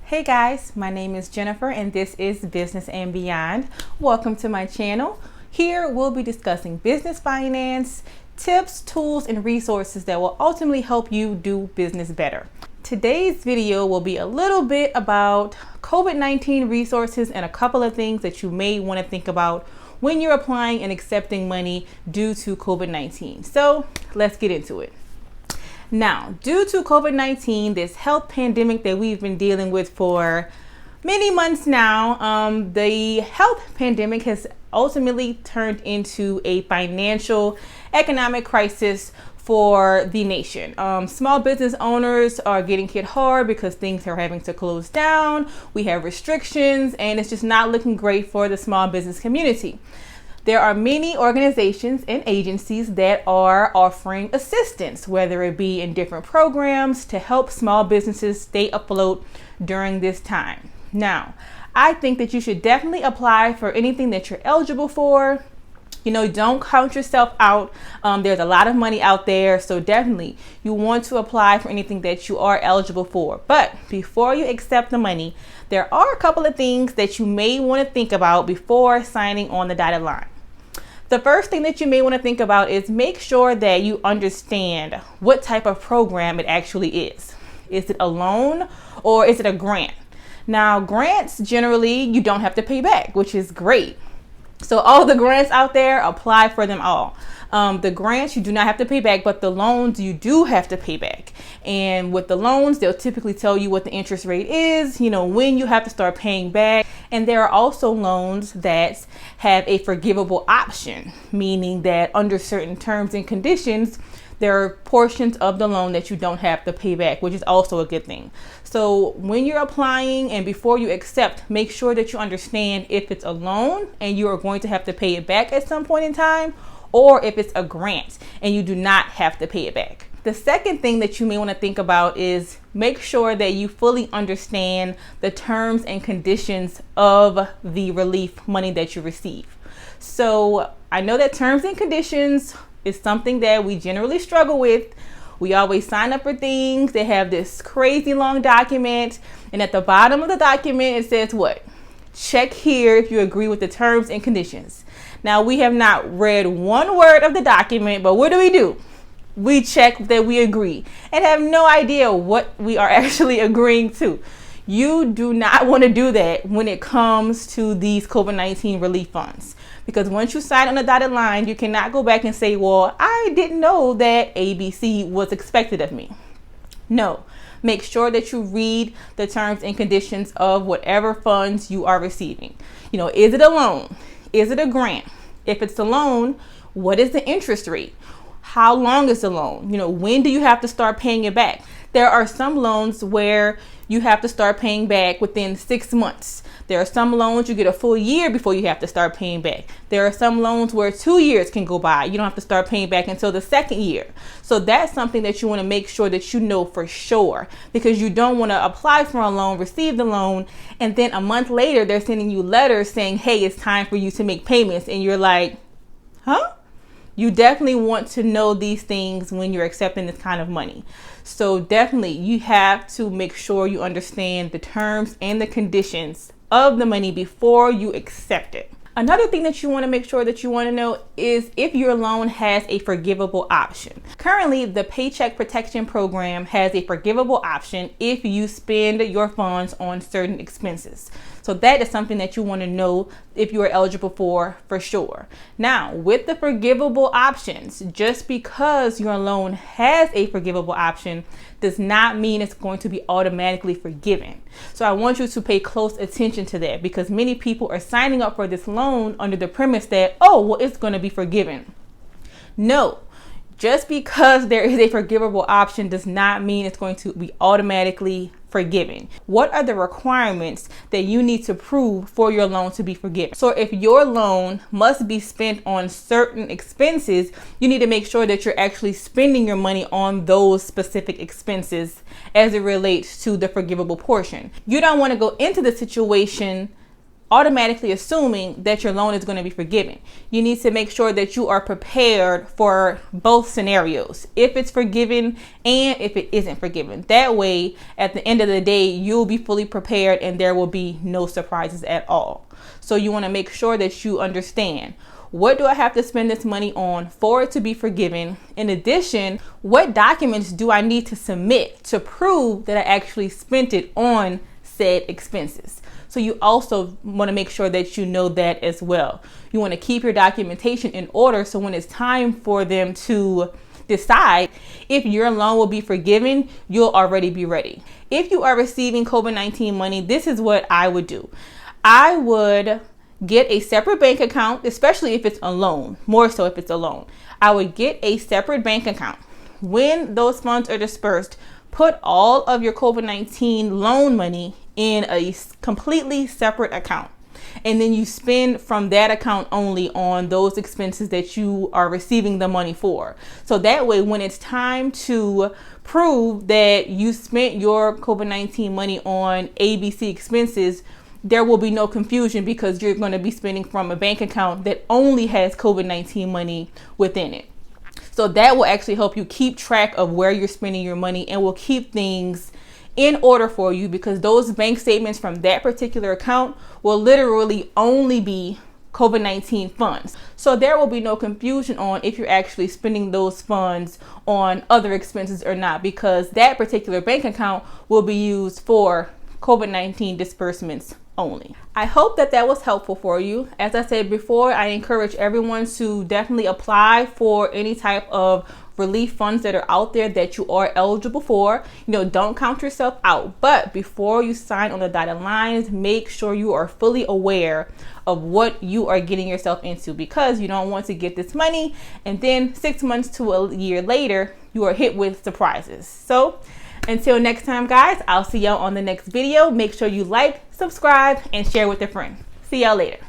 Hey guys, my name is Jennifer and this is Business and Beyond. Welcome to my channel. Here we'll be discussing business finance, tips, tools, and resources that will ultimately help you do business better. Today's video will be a little bit about COVID-19 resources and a couple of things that you may want to think about when you're applying and accepting money due to COVID-19. So let's get into it. Now, due to COVID-19, this health pandemic that we've been dealing with for many months now, the health pandemic has ultimately turned into a financial, economic crisis for the nation. Small business owners are getting hit hard because things are having to close down. We have restrictions, and it's just not looking great for the small business community. There are many organizations and agencies that are offering assistance, whether it be in different programs to help small businesses stay afloat during this time. Now, I think that you should definitely apply for anything that you're eligible for. Don't count yourself out. There's a lot of money out there, so definitely you want to apply for anything that you are eligible for. But before you accept the money, there are a couple of things that you may want to think about before signing on the dotted line. The first thing that you may want to think about is make sure that you understand what type of program it actually is. Is it a loan or is it a grant? Now, grants, generally, you don't have to pay back, which is great. So all the grants out there, apply for them all. The grants, you do not have to pay back, but the loans, you do have to pay back. And with the loans, they'll typically tell you what the interest rate is, when you have to start paying back. And there are also loans that have a forgivable option, meaning that under certain terms and conditions, there are portions of the loan that you don't have to pay back, which is also a good thing. So when you're applying and before you accept, make sure that you understand if it's a loan and you are going to have to pay it back at some point in time, or if it's a grant and you do not have to pay it back. The second thing that you may want to think about is make sure that you fully understand the terms and conditions of the relief money that you receive. So I know that terms and conditions is something that we generally struggle with. We always sign up for things. They have this crazy long document, and at the bottom of the document it says what? Check here if you agree with the terms and conditions. Now, we have not read one word of the document, but what do? We check that we agree and have no idea what we are actually agreeing to. You do not want to do that when it comes to these COVID-19 relief funds. Because once you sign on the dotted line, you cannot go back and say, well, I didn't know that ABC was expected of me. No, make sure that you read the terms and conditions of whatever funds you are receiving. Is it a loan? Is it a grant? If it's a loan, what is the interest rate? How long is the loan? When do you have to start paying it back? There are some loans where you have to start paying back within 6 months. There are some loans you get a full year before you have to start paying back. There are some loans where 2 years can go by. You don't have to start paying back until the second year. So that's something that you want to make sure that you know for sure, because you don't want to apply for a loan, receive the loan, and then a month later they're sending you letters saying, hey, it's time for you to make payments. And you're like, huh? You definitely want to know these things when you're accepting this kind of money. So definitely you have to make sure you understand the terms and the conditions of the money before you accept it. Another thing that you want to make sure that you want to know is if your loan has a forgivable option. Currently, the Paycheck Protection Program has a forgivable option if you spend your funds on certain expenses. So that is something that you want to know if you are eligible for sure. Now, with the forgivable options, just because your loan has a forgivable option does not mean it's going to be automatically forgiven. So I want you to pay close attention to that, because many people are signing up for this loan under the premise that, oh, well, it's going to be forgiven. No. Just because there is a forgivable option does not mean it's going to be automatically forgiven. What are the requirements that you need to prove for your loan to be forgiven? So if your loan must be spent on certain expenses, you need to make sure that you're actually spending your money on those specific expenses as it relates to the forgivable portion. You don't want to go into the situation automatically assuming that your loan is going to be forgiven. You need to make sure that you are prepared for both scenarios, if it's forgiven and if it isn't forgiven. That way, at the end of the day, you'll be fully prepared and there will be no surprises at all. So you want to make sure that you understand, what do I have to spend this money on for it to be forgiven? In addition, what documents do I need to submit to prove that I actually spent it on said expenses? So you also want to make sure that you know that as well. You want to keep your documentation in order so when it's time for them to decide if your loan will be forgiven, you'll already be ready. If you are receiving COVID-19 money, this is what I would do. I would get a separate bank account, especially if it's a loan, more so if it's a loan. I would get a separate bank account. When those funds are dispersed, put all of your COVID-19 loan money in a completely separate account. And then you spend from that account only on those expenses that you are receiving the money for. So that way, when it's time to prove that you spent your COVID-19 money on ABC expenses, there will be no confusion because you're going to be spending from a bank account that only has COVID-19 money within it. So that will actually help you keep track of where you're spending your money and will keep things in order for you, because those bank statements from that particular account will literally only be COVID-19 funds. So there will be no confusion on if you're actually spending those funds on other expenses or not, because that particular bank account will be used for COVID-19 disbursements only. I hope that that was helpful for you. As I said before, I encourage everyone to definitely apply for any type of relief funds that are out there that you are eligible for. Don't count yourself out, but before you sign on the dotted lines, make sure you are fully aware of what you are getting yourself into, because you don't want to get this money and then 6 months to a year later, you are hit with surprises. So until next time, guys, I'll see y'all on the next video. Make sure you like, subscribe, and share with a friend. See y'all later.